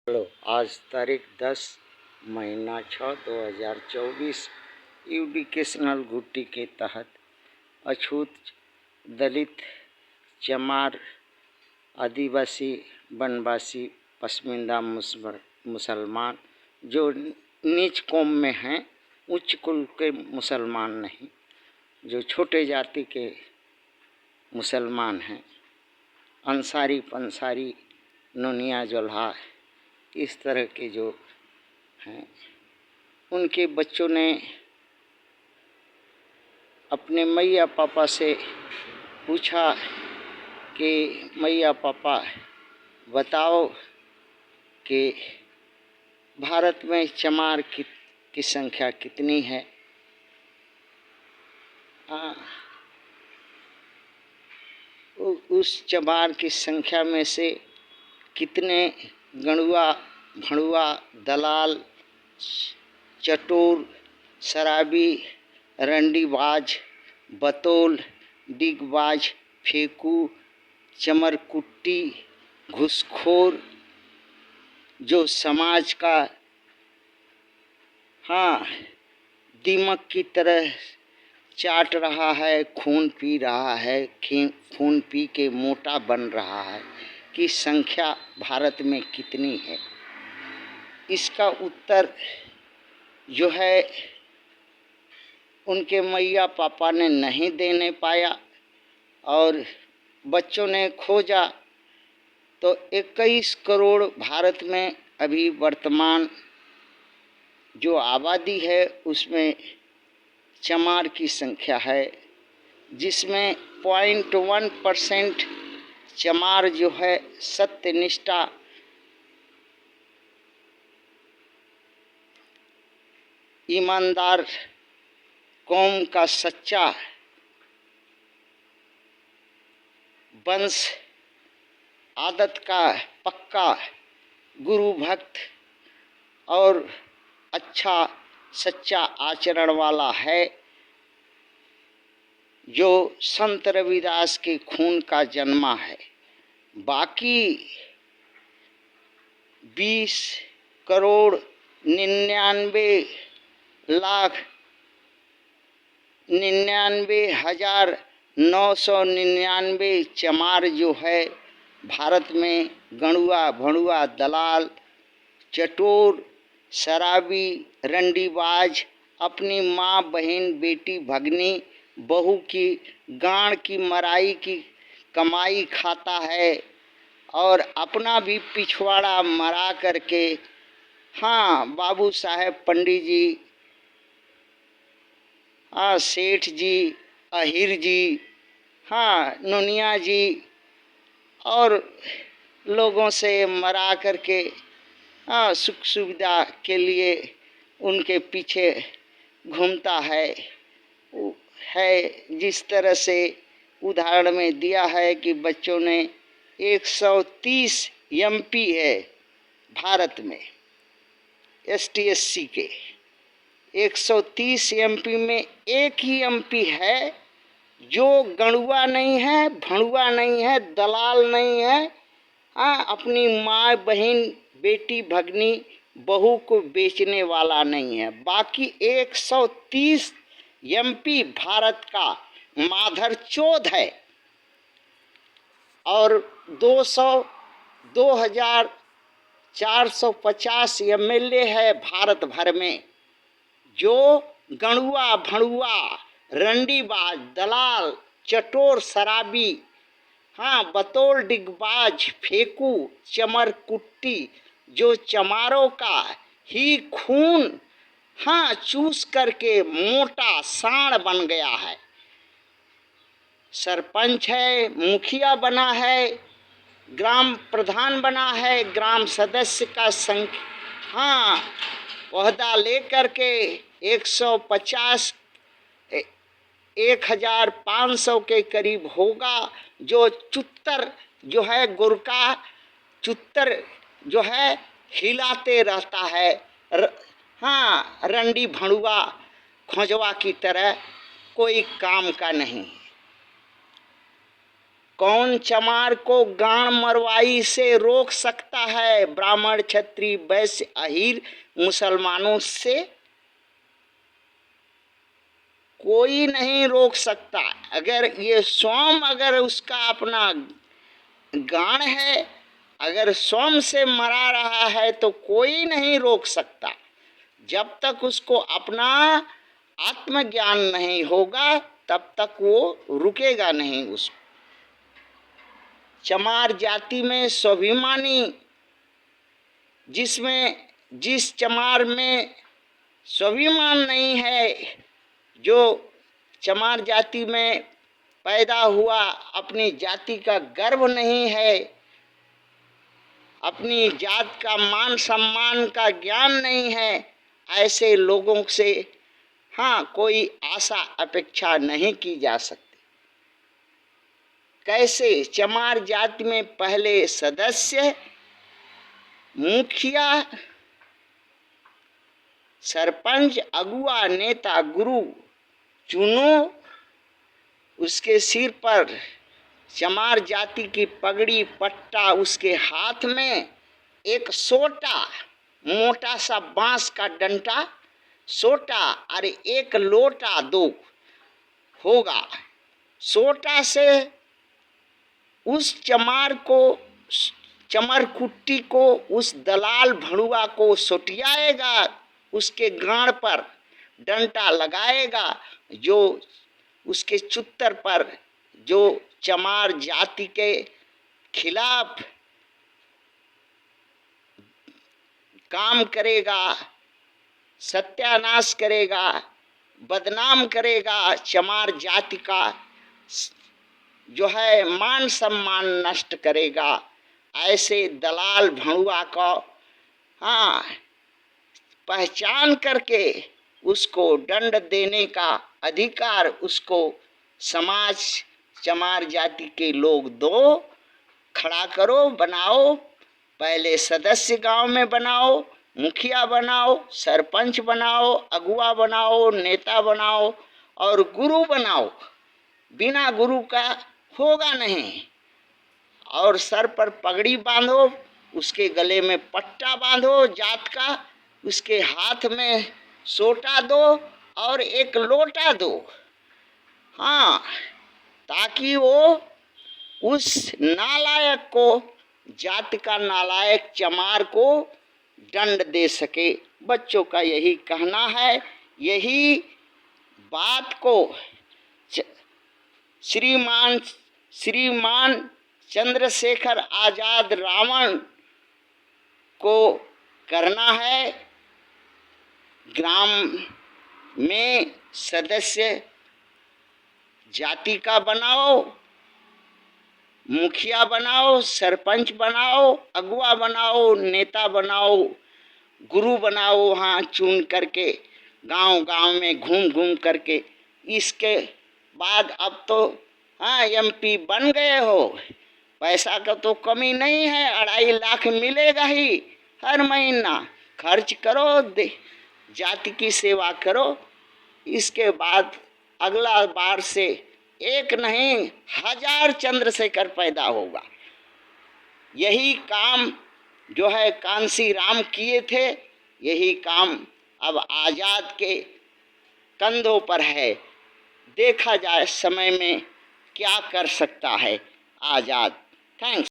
Hello, आज तारीख 10 महीना 6 2024 एजुकेशनल घुट्टी के तहत अछूत दलित, चमार, आदिवासी, वनवासी, पसमानदा मुसलमान जो नीच कौम में हैं, उच्च कुल के मुसलमान नहीं, जो छोटे जाति के मुसलमान हैं, अंसारी पंसारी, नोनिया जोल्हा, इस तरह के जो हैं, उनके बच्चों ने अपने मैया पापा से पूछा कि मैया पापा बताओ कि भारत में चमार की संख्या कितनी है। उस चमार की संख्या में से कितने गणुआ, भणुआ, दलाल, चटोर, शराबी, रंडीबाज, बतौल, डिगबाज, फेंकू, चमरकुट्टी, घूसखोर, जो समाज का दीमक की तरह चाट रहा है, खून पी रहा है, खून पी के मोटा बन रहा है, की संख्या भारत में कितनी है। इसका उत्तर जो है उनके मैया पापा ने नहीं देने पाया और बच्चों ने खोजा तो 21 करोड़ भारत में अभी वर्तमान जो आबादी है उसमें चमार की संख्या है, जिसमें 0.1% चमार जो है सत्यनिष्ठा, ईमानदार, कौम का सच्चा वंश, आदत का पक्का गुरु भक्त और अच्छा सच्चा आचरण वाला है, जो संत रविदास के खून का जन्मा है। बाकी 20 करोड़ 99,99,999 चमार जो है भारत में गणुआ, भणुआ, दलाल, चटोर, शराबी, रंडीबाज, अपनी माँ, बहन, बेटी, भगनी, बहू की गांड की मराई की कमाई खाता है और अपना भी पिछवाड़ा मरा करके बाबू साहेब, पंडित जी, सेठ जी, अहिर जी, नोनिया जी और लोगों से मरा करके सुख सुविधा के लिए उनके पीछे घूमता है। जिस तरह से उदाहरण में दिया है कि बच्चों ने 130 एमपी है भारत में, ST/SC के 130 एमपी में एक ही एमपी है जो गणुआ नहीं है, भणुआ नहीं है, दलाल नहीं है, अपनी माँ, बहन, बेटी, भगनी, बहू को बेचने वाला नहीं है। बाकी 130 एमपी भारत का माधरचोद है और 2,450 MLA है भारत भर में, जो गणुआ, भणुआ, रंडीबाज, दलाल, चटोर, शराबी, बतौल, डिगबाज, फेंकू, चमरकुट्टी, जो चमारों का ही खून चूस करके मोटा सांड बन गया है। सरपंच है, मुखिया बना है, ग्राम प्रधान बना है, ग्राम सदस्य का ओहदा लेकर के 150 1,500 के करीब होगा, जो चुत्तर जो है, गुरका चुत्तर जो है हिलाते रहता है, रंडी भणुआ खोजवा की तरह, कोई काम का नहीं। कौन चमार को गांड मरवाई से रोक सकता है? ब्राह्मण, क्षत्रिय, वैश्य, अहीर, मुसलमानों से कोई नहीं रोक सकता। अगर ये स्वयं अगर उसका अपना गांड है, अगर स्वयं से मरा रहा है तो कोई नहीं रोक सकता। जब तक उसको अपना आत्मज्ञान नहीं होगा तब तक वो रुकेगा नहीं। उसको चमार जाति में स्वाभिमानी, जिस चमार में स्वाभिमान नहीं है, जो चमार जाति में पैदा हुआ, अपनी जाति का गर्व नहीं है, अपनी जात का मान सम्मान का ज्ञान नहीं है, ऐसे लोगों से कोई आशा अपेक्षा नहीं की जा सकती। कैसे? चमार जाति में पहले सदस्य, मुखिया, सरपंच, अगुआ, नेता, गुरु चुनो। उसके सिर पर चमार जाति की पगड़ी, पट्टा, उसके हाथ में एक सोटा, मोटा सा बांस का डंडा, सोटा, अरे एक लोटा दो होगा। सोटा से उस चमार को, चमर कुट्टी को, उस दलाल भड़ुआ को सोटियाएगा, उसके गांड पर डंडा लगाएगा, जो उसके चुत्तर पर जो चमार जाति के खिलाफ काम करेगा, सत्यानाश करेगा, बदनाम करेगा, चमार जाति का जो है मान सम्मान नष्ट करेगा, ऐसे दलाल भड़ुआ को पहचान करके उसको दंड देने का अधिकार उसको समाज, चमार जाति के लोग दो, खड़ा करो, बनाओ। पहले सदस्य गांव में बनाओ, मुखिया बनाओ, सरपंच बनाओ, अगुआ बनाओ, नेता बनाओ और गुरु बनाओ। बिना गुरु का होगा नहीं। और सर पर पगड़ी बांधो, उसके गले में पट्टा बांधो जात का, उसके हाथ में सोटा दो और एक लोटा दो, ताकि वो उस नालायक को, जात का नालायक चमार को दंड दे सके। बच्चों का यही कहना है। यही बात को श्रीमान चंद्रशेखर आजाद रावण को करना है। ग्राम में सदस्य जाति का बनाओ, मुखिया बनाओ, सरपंच बनाओ, अगुआ बनाओ, नेता बनाओ, गुरु बनाओ, वहाँ चुन करके गांव गांव में घूम घूम करके। इसके बाद अब तो एमपी बन गए हो, पैसा का तो कमी नहीं है, 2.5 लाख मिलेगा ही हर महीना। खर्च करो, जाति की सेवा करो। इसके बाद अगला बार से एक नहीं 1000 चंद्रशेखर पैदा होगा। यही काम जो है कांसी राम किए थे, यही काम अब आजाद के कंधों पर है। देखा जाए समय में क्या कर सकता है आजाद। थैंक्स।